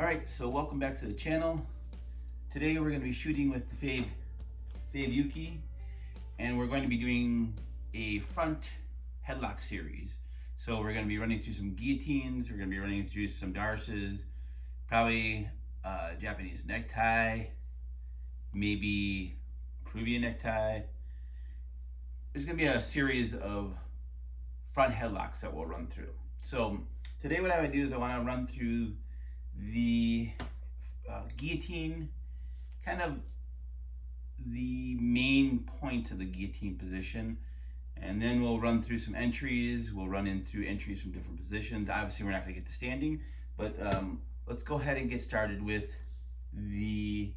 Alright, so welcome back to the channel. Today we're going to be shooting with the FavUke, and we're going to be doing a front headlock series. So we're going to be running through some guillotines, we're going to be running through some darces, probably Japanese necktie, maybe Peruvian necktie. There's going to be a series of front headlocks that we'll run through. So today what I would do is I want to run through the guillotine, kind of the main point of the guillotine position, and then we'll run through some entries. We'll run in through entries from different positions. Obviously we're not going to get to standing, but let's go ahead and get started with the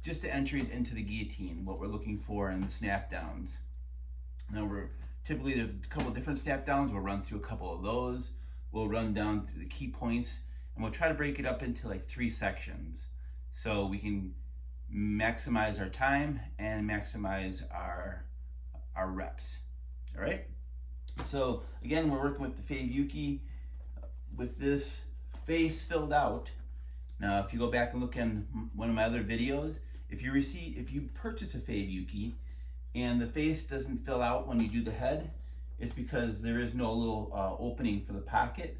just the entries into the guillotine, what we're looking for in the snap downs. Now typically there's a couple of different snap downs. We'll run through a couple of those. We'll run down through the key points, and we'll try to break it up into like 3 sections so we can maximize our time and maximize our reps. All right, so again, we're working with the FavUke with this face filled out. Now if you go back and look in one of my other videos, if you purchase a FavUke and the face doesn't fill out when you do the head, it's because there is no little opening for the pocket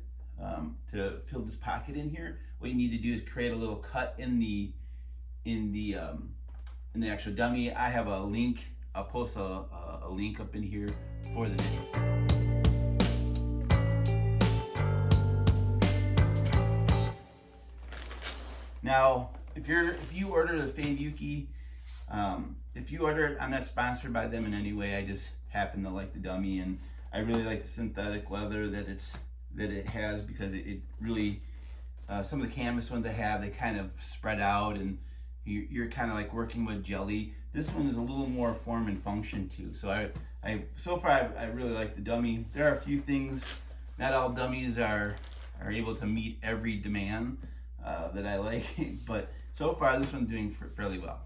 to fill this pocket in here. What you need to do is create a little cut in the actual dummy. I have a link. I'll post a link up in here for the video. Now, if you order the FavUke, if you order it, I'm not sponsored by them in any way. I just happen to like the dummy, and I really like the synthetic leather that it has, because it really some of the canvas ones I have, they kind of spread out and you're kind of like working with jelly. This one is a little more form and function too. So so far I really like the dummy. There are a few things, not all dummies are able to meet every demand that I like, but so far this one's doing fairly well.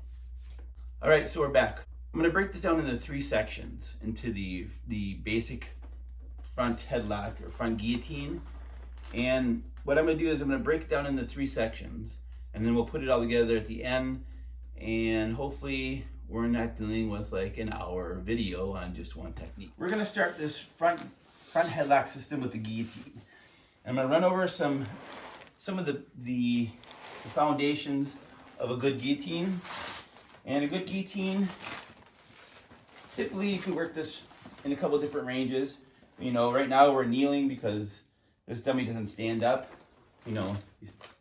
All right, so we're back. I'm going to break this down into 3 sections, into the basic front headlock or front guillotine. And what I'm going to do is I'm going to break it down into 3 sections, and then we'll put it all together at the end, and hopefully we're not dealing with like an hour video on just one technique. We're going to start this front headlock system with the guillotine. I'm going to run over some of the foundations of a good guillotine. And a good guillotine, typically you can work this in a couple of different ranges. You know, right now we're kneeling because this dummy doesn't stand up, you know,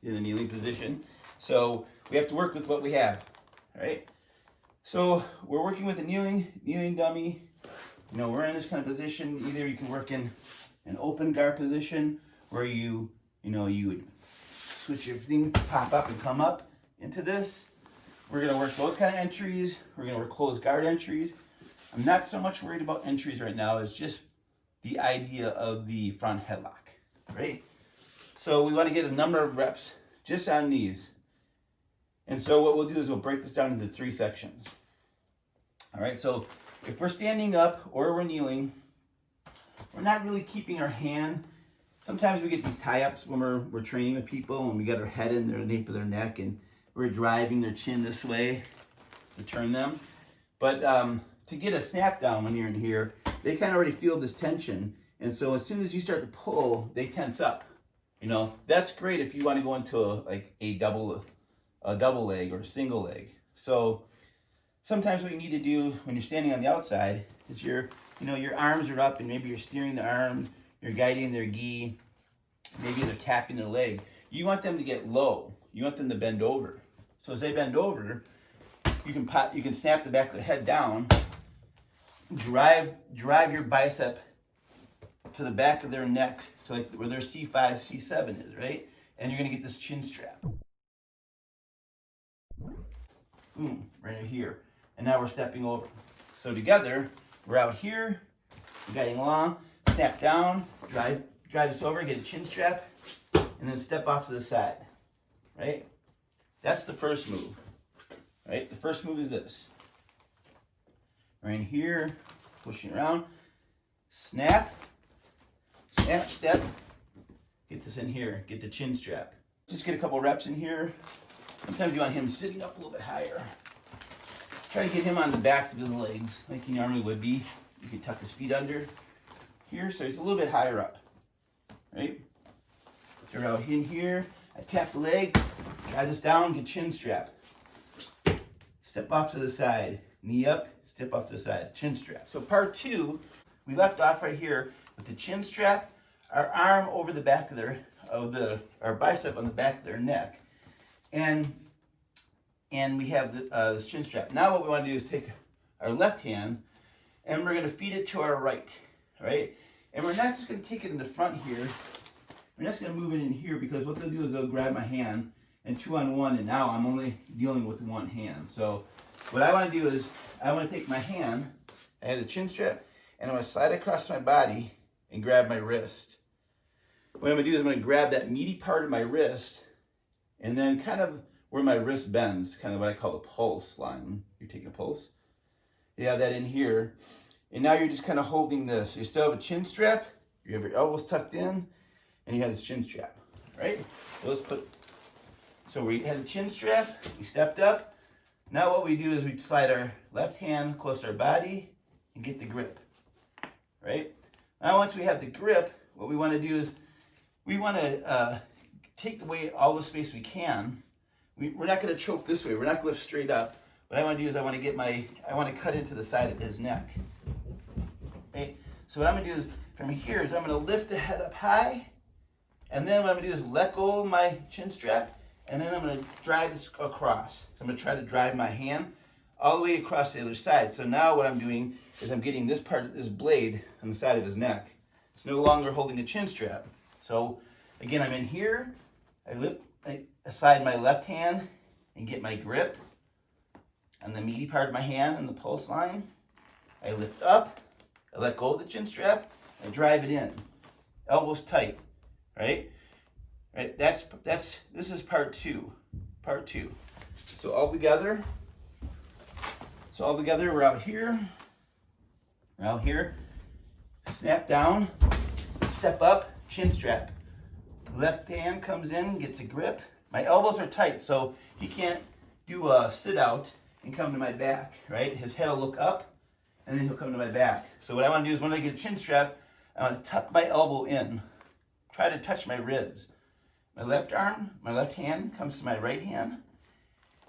in a kneeling position. So we have to work with what we have, all right? So we're working with a kneeling dummy. You know, we're in this kind of position. Either you can work in an open guard position where you would switch your thing to pop up and come up into this. We're going to work those kind of entries. We're going to work closed guard entries. I'm not so much worried about entries right now. It's just the idea of the front headlock, right? So we want to get a number of reps just on these. And so what we'll do is we'll break this down into 3 sections. All right, so if we're standing up or we're kneeling, we're not really keeping our hand. Sometimes we get these tie-ups when we're training with people, and we got our head in the nape of their neck, and we're driving their chin this way to turn them. But to get a snap down when you're in here, they kind of already feel this tension. And so as soon as you start to pull, they tense up. You know, that's great if you want to go into a double leg or a single leg. So sometimes what you need to do when you're standing on the outside is your arms are up, and maybe you're steering the arms, you're guiding their gi, maybe they're tapping their leg. You want them to get low. You want them to bend over. So as they bend over, you can snap the back of the head down, drive your bicep to the back of their neck, to like where their C5, C7 is, right? And you're gonna get this chin strap. Boom, right here. And now we're stepping over. So together, we're out here, we're guiding along, snap down, drive us over, get a chin strap, and then step off to the side. Right? That's the first move. Right? The first move is this. Right here, pushing around, snap, step, get this in here, get the chin strap. Just get a couple reps in here. Sometimes you want him sitting up a little bit higher. Try to get him on the backs of his legs like he normally would be. You can tuck his feet under here so he's a little bit higher up, right? They're out in here. I tap the leg, drive this down, get chin strap. Step off to the side, knee up, step off to the side, chin strap. So part 2, we left off right here with the chin strap, our arm over the back of our bicep on the back of their neck, and we have this chin strap. Now what we want to do is take our left hand and we're going to feed it to our right, right? And we're not just going to take it in the front here. We're just going to move it in here because what they'll do is they'll grab my hand and 2-on-1, and now I'm only dealing with one hand. So what I want to do is I want to take my hand, I have the chin strap, and I'm going to slide across my body and grab my wrist. What I'm going to do is I'm going to grab that meaty part of my wrist and then kind of where my wrist bends, kind of what I call the pulse line. You're taking a pulse. You have that in here. And now you're just kind of holding this. You still have a chin strap, you have your elbows tucked in, and you have this chin strap, right? So we had the chin strap, we stepped up. Now what we do is we slide our left hand close to our body and get the grip, right? Now once we have the grip, what we want to do is we want to take away all the space we can. We're not going to choke this way. We're not going to lift straight up. What I want to do is I want to cut into the side of his neck. Okay? So what I'm going to do is from here is I'm going to lift the head up high, and then what I'm going to do is let go of my chin strap, and then I'm going to drive this across. So I'm going to try to drive my hand all the way across the other side. So now what I'm doing is I'm getting this part of this blade on the side of his neck. It's no longer holding the chin strap. So again, I'm in here. I slide my left hand and get my grip on the meaty part of my hand and the pulse line. I lift up, I let go of the chin strap, I drive it in. Elbows tight, right? Right. This is part 2. Part 2. So all together we're out here. We're out here. Snap down, step up, chin strap. Left hand comes in, gets a grip. My elbows are tight, so he can't do a sit out and come to my back, right? His head will look up, and then he'll come to my back. So what I want to do is when I get a chin strap, I want to tuck my elbow in, try to touch my ribs. My left hand comes to my right hand.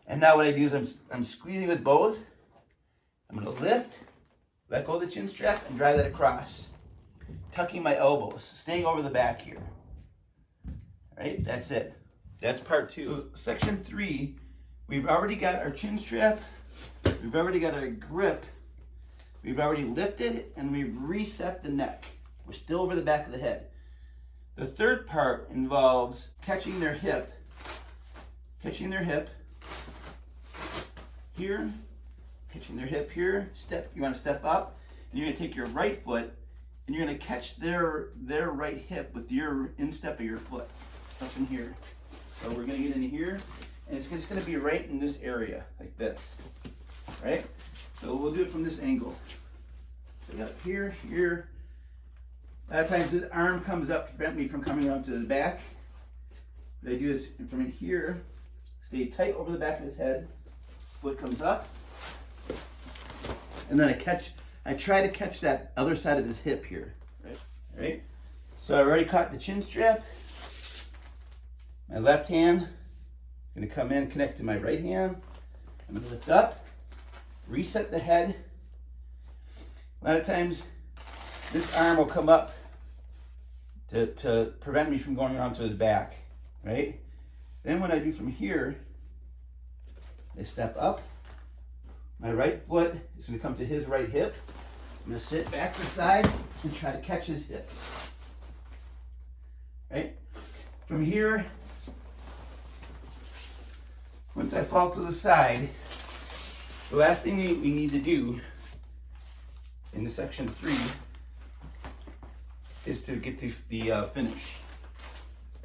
And now what I do is I'm squeezing with both. I'm going to lift, let go of the chin strap, and drive that across. Tucking my elbows, staying over the back here. Right, that's it. That's part 2. So section 3, we've already got our chin strap, we've already got our grip, we've already lifted, and we've reset the neck. We're still over the back of the head. The third part involves catching their hip here, catching their hip here. You want to step up, and you're going to take your right foot, and you're going to catch their right hip with your instep of your foot. Up in here. So we're going to get into here, and it's just going to be right in this area, like this, right? So we'll do it from this angle. So we got here, here. A lot of times this arm comes up to prevent me from coming out to the back. What I do is from in here, stay tight over the back of his head, foot comes up, and then I try to catch that other side of his hip here, right? Right? So I already caught the chin strap. My left hand is going to come in, connect to my right hand. I'm going to lift up, reset the head. A lot of times, this arm will come up to prevent me from going around to his back, right? Then what I do from here, I step up. My right foot is going to come to his right hip. I'm going to sit back to the side and try to catch his hip, right? From here, once I fall to the side, the last thing we need to do in section 3 is to get the finish,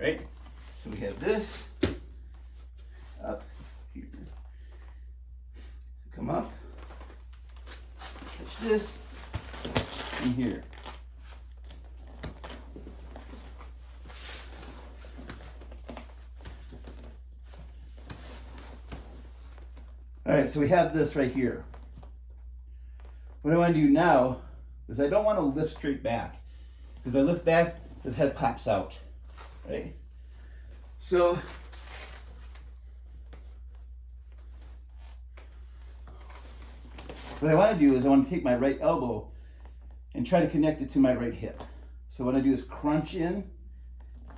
right? So we have this up here. Come up, catch this, and here. All right, so we have this right here. What I want to do now is I don't want to lift straight back. Because if I lift back, the head pops out, right? So what I want to do is I want to take my right elbow and try to connect it to my right hip. So what I do is crunch in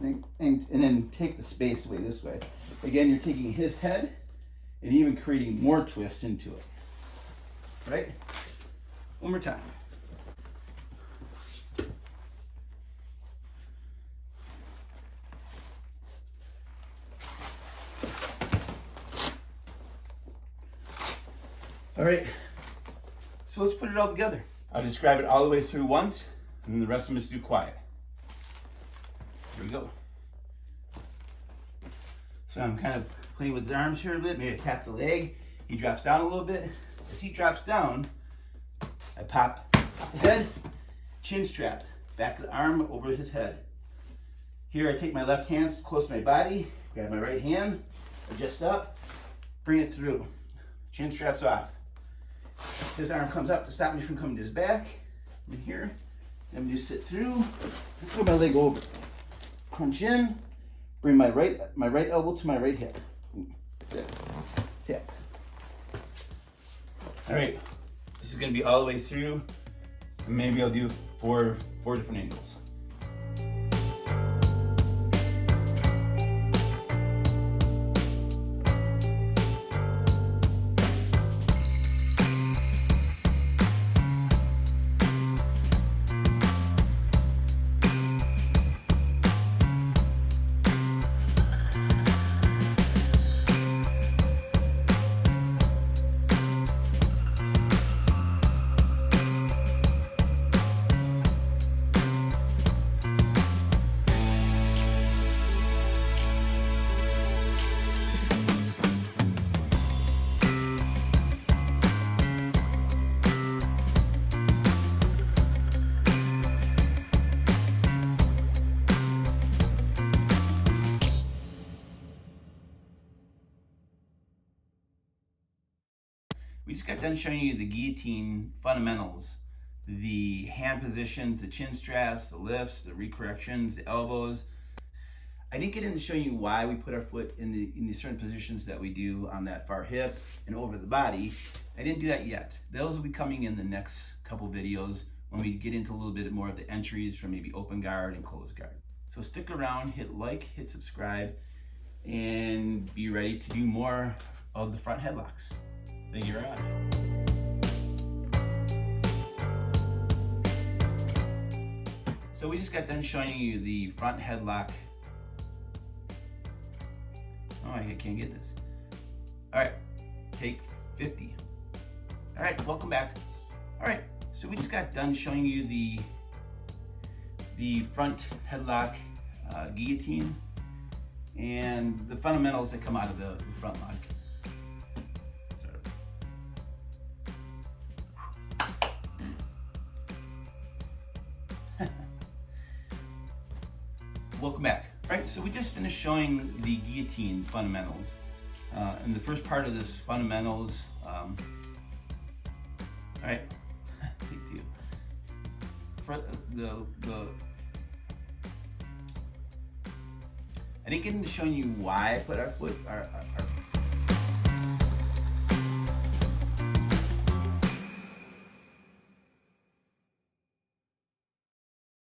and then take the space away this way. Again, you're taking his head and even creating more twists into it, right? One more time. All right, so let's put it all together. I'll describe it all the way through once, and then the rest of them is do quiet. Here we go. So I'm kind of playing with his arms here a bit. Maybe I tap the leg. He drops down a little bit. As he drops down, I pop the head, chin strap, back of the arm over his head. Here I take my left hand close to my body, grab my right hand, adjust up, bring it through. Chin strap's off. His arm comes up to stop me from coming to his back. In here, then just sit through, throw my leg over. Crunch in, bring my right elbow to my right hip. Tap, tap. All right, this is gonna be all the way through, and maybe I'll do four different angles. We just got done showing you the guillotine fundamentals, the hand positions, the chin straps, the lifts, the recorrections, the elbows. I didn't get into showing you why we put our foot in the certain positions that we do on that far hip and over the body. I didn't do that yet. Those will be coming in the next couple videos when we get into a little bit more of the entries from maybe open guard and closed guard. So stick around, hit like, hit subscribe, and be ready to do more of the front headlocks. Thank you very much. So we just got done showing you the front headlock. Oh, I can't get this. All right, take 50. All right, welcome back. All right, so we just got done showing you the front headlock guillotine and the fundamentals that come out of the front lock. Welcome back. All right, so we just finished showing the guillotine fundamentals. In the first part of this fundamentals, all right, big deal. For I didn't get into showing you why I put our